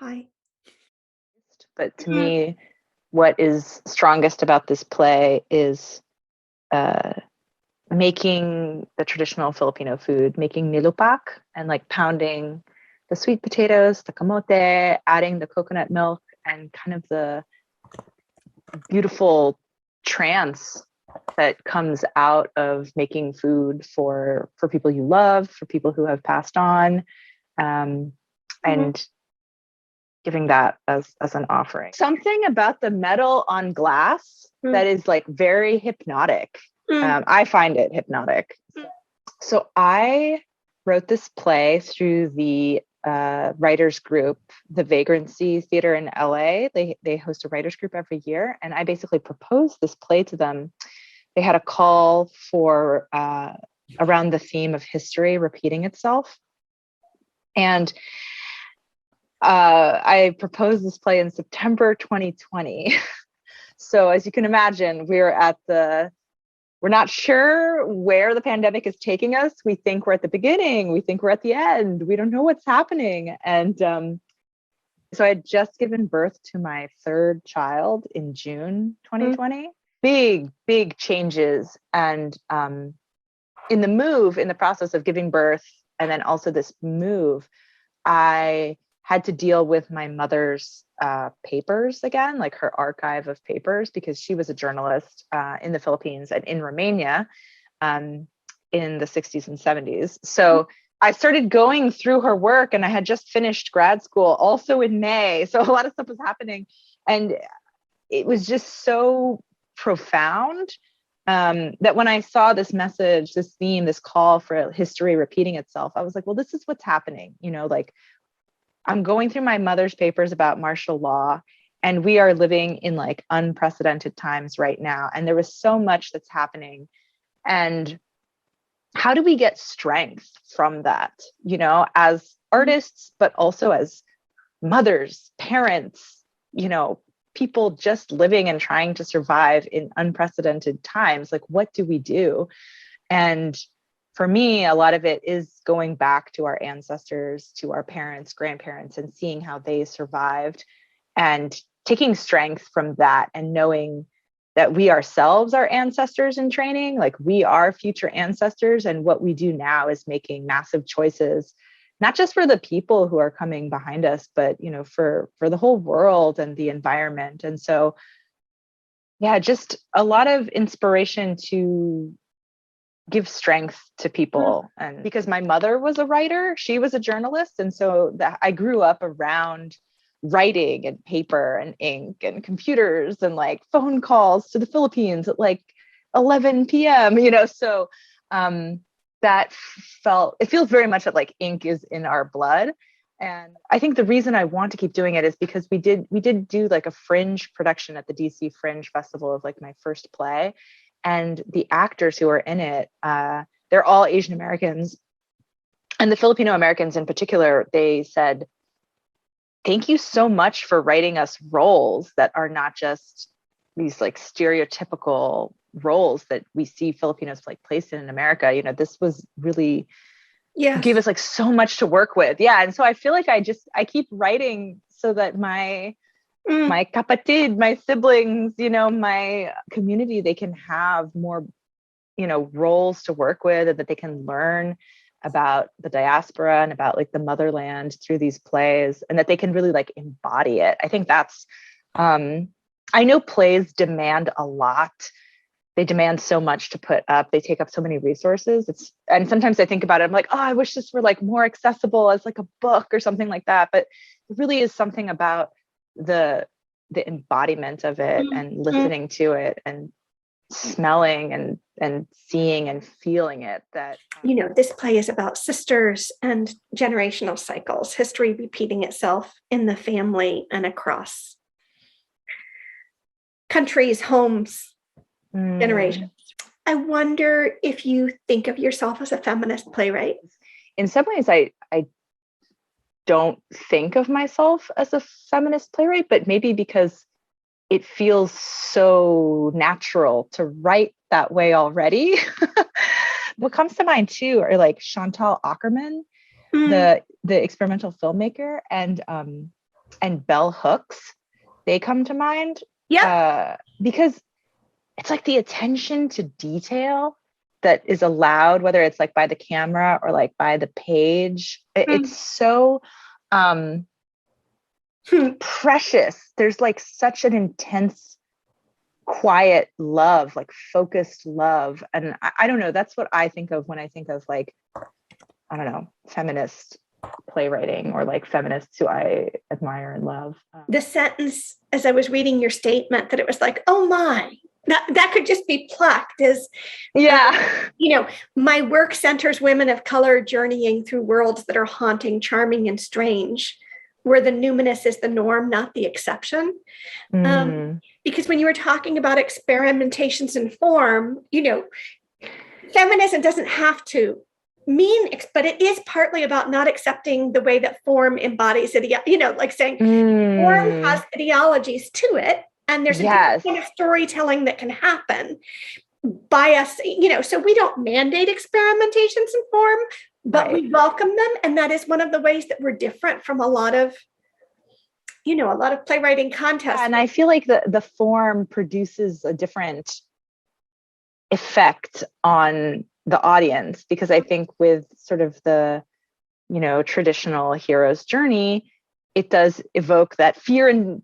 Hi. But to me, what is strongest about this play is uh, making the traditional Filipino food, making nilupak and like pounding the sweet potatoes, the kamote, adding the coconut milk, and kind of the beautiful trance that comes out of making food for people you love, for people who have passed on, and giving that as an offering. Something about the metal on glass that is like very hypnotic. I find it hypnotic. So I wrote this play through the writers group, the Vagrancy Theater in LA. They host a writers group every year, and I basically proposed this play to them. They had a call for around the theme of history repeating itself, and I proposed this play in September 2020. So as you can imagine, we're not sure where the pandemic is taking us. We think we're at the beginning. We think we're at the end. We don't know what's happening. And so I had just given birth to my third child in June 2020. Big changes. And in the process of giving birth, and then also this move, I had to deal with my mother's papers again, like her archive of papers, because she was a journalist in the Philippines and in Romania in the 60s and 70s. So I started going through her work, and I had just finished grad school also in May. So a lot of stuff was happening. And it was just so profound that when I saw this message, this theme, this call for history repeating itself, I was like, well, this is what's happening. Like I'm going through my mother's papers about martial law, and we are living in like unprecedented times right now. And there was so much that's happening. And how do we get strength from that, as artists, but also as mothers, parents, people just living and trying to survive in unprecedented times? Like, what do we do? And for me, a lot of it is going back to our ancestors, to our parents, grandparents, and seeing how they survived and taking strength from that and knowing that we ourselves are ancestors in training, like we are future ancestors. And what we do now is making massive choices, not just for the people who are coming behind us, but, for the whole world and the environment. And so, yeah, just a lot of inspiration to give strength to people. And because my mother was a writer, she was a journalist. And so I grew up around writing and paper and ink and computers and like phone calls to the Philippines at like 11 p.m., so it feels very much that like ink is in our blood. And I think the reason I want to keep doing it is because we did do like a fringe production at the DC Fringe Festival of like my first play. And the actors who are in it, they're all Asian Americans. And the Filipino Americans in particular, they said, thank you so much for writing us roles that are not just these like stereotypical roles that we see Filipinos like placed in America. This was really gave us like so much to work with. Yeah. And so I feel like I keep writing so that my kapatid, my siblings, my community, they can have more, roles to work with, and that they can learn about the diaspora and about like the motherland through these plays, and that they can really like embody it. I think that's, I know plays demand a lot. They demand so much to put up. They take up so many resources. And sometimes I think about it, I'm like, oh, I wish this were like more accessible as like a book or something like that. But it really is something about the embodiment of it and listening to it and smelling and seeing and feeling it that this play is about sisters and generational cycles, history repeating itself in the family and across countries, homes, generations. I wonder if you think of yourself as a feminist playwright. In some ways, I don't think of myself as a feminist playwright, but maybe because it feels so natural to write that way already. What comes to mind too are like Chantal Ackerman, the experimental filmmaker, and and bell hooks, they come to mind. Yeah. Because it's like the attention to detail that is allowed, whether it's like by the camera or like by the page. It's so precious. There's like such an intense, quiet love, like focused love. And I don't know, that's what I think of when I think of like, I don't know, feminist playwriting or like feminists who I admire and love. The sentence, as I was reading your statement, that it was like, oh my, that could just be plucked as, my work centers women of color journeying through worlds that are haunting, charming, and strange, where the numinous is the norm, not the exception. Because when you were talking about experimentations in form, feminism doesn't have to mean, but it is partly about not accepting the way that form embodies it, like saying form has ideologies to it, and there's a different kind of storytelling that can happen by us, so we don't mandate experimentations in form, but we welcome them. And that is one of the ways that we're different from a lot of playwriting contests. And I feel like the form produces a different effect on the audience, because I think with sort of the, traditional hero's journey, it does evoke that fear and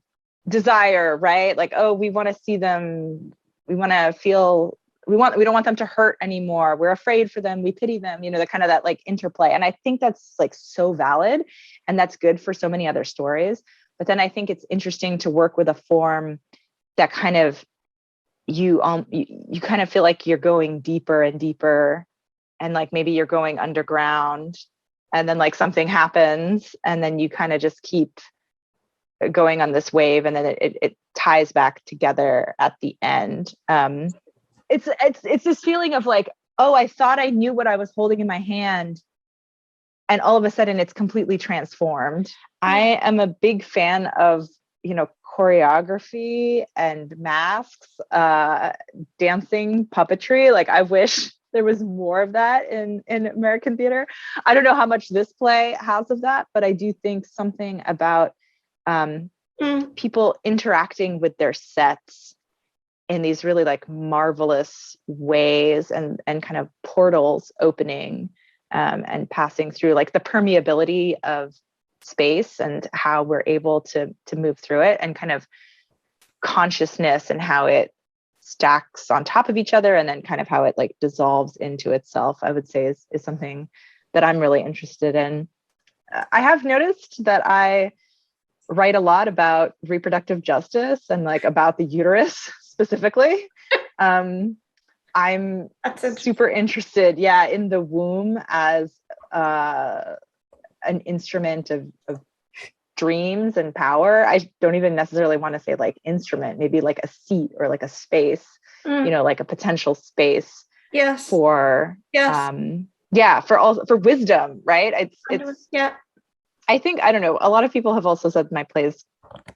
desire, right? Like, oh, we want to see them. We want to feel, we don't want them to hurt anymore. We're afraid for them. We pity them, the kind of that like interplay. And I think that's like so valid, and that's good for so many other stories. But then I think it's interesting to work with a form that kind of, you kind of feel like you're going deeper and deeper, and like maybe you're going underground, and then like something happens, and then you kind of just keep going on this wave, and then it ties back together at the end. It's this feeling of like, oh, I thought I knew what I was holding in my hand, and all of a sudden it's completely transformed. I am a big fan of, choreography and masks, dancing, puppetry. Like, I wish there was more of that in American theater. I don't know how much this play has of that, but I do think something about people interacting with their sets in these really like marvelous ways, and kind of portals opening and passing through, like the permeability of space and how we're able to move through it, and kind of consciousness and how it stacks on top of each other, and then kind of how it like dissolves into itself, I would say is something that I'm really interested in. I have noticed that I write a lot about reproductive justice and like about the uterus specifically. I'm super interested, in the womb as an instrument of dreams and power. I don't even necessarily want to say like instrument, maybe like a seat or like a space, like a potential space for wisdom, right? It's I think, I don't know, a lot of people have also said my plays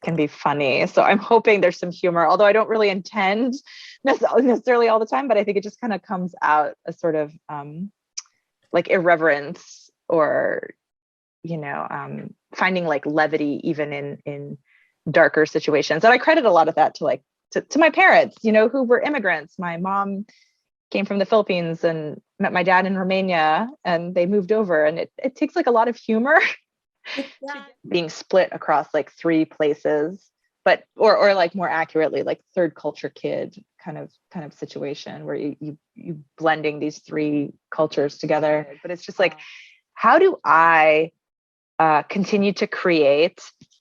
can be funny, so I'm hoping there's some humor, although I don't really intend necessarily all the time, but I think it just kind of comes out a sort of like irreverence, or finding like levity even in darker situations. And I credit a lot of that to my parents, who were immigrants. My mom came from the Philippines and met my dad in Romania, and they moved over, and it takes like a lot of humor being split across like three places, but or like more accurately like third culture kid kind of situation where you blending these three cultures together. But it's just like, how do I continue to create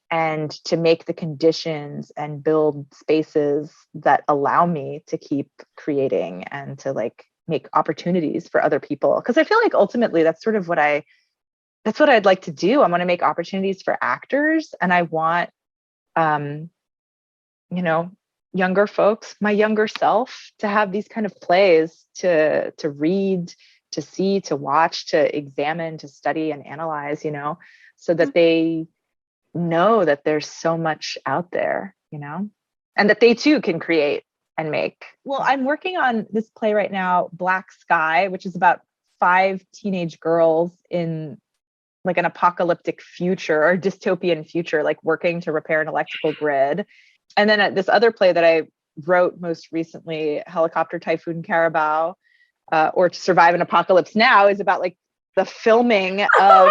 and to make the conditions and build spaces that allow me to keep creating and to like make opportunities for other people? Because I feel like ultimately that's sort of what I'd like to do. I want to make opportunities for actors, and I want younger folks, my younger self, to have these kind of plays to read, to see, to watch, to examine, to study and analyze, so that they know that there's so much out there, and that they too can create and make. Well, I'm working on this play right now, Black Sky, which is about 5 teenage girls in like an apocalyptic future or dystopian future, like working to repair an electrical grid. And then this other play that I wrote most recently, Helicopter Typhoon Carabao, or To Survive an Apocalypse Now, is about like the filming of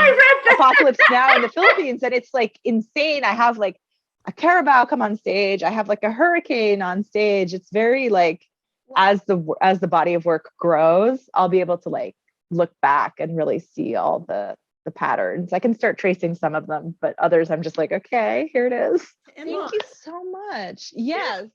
Apocalypse Now in the Philippines. And it's like insane. I have like a carabao come on stage. I have like a hurricane on stage. It's very like, as the body of work grows, I'll be able to like look back and really see all the patterns. I can start tracing some of them, but others I'm just like, okay, here it is. Thank you so much. Yes.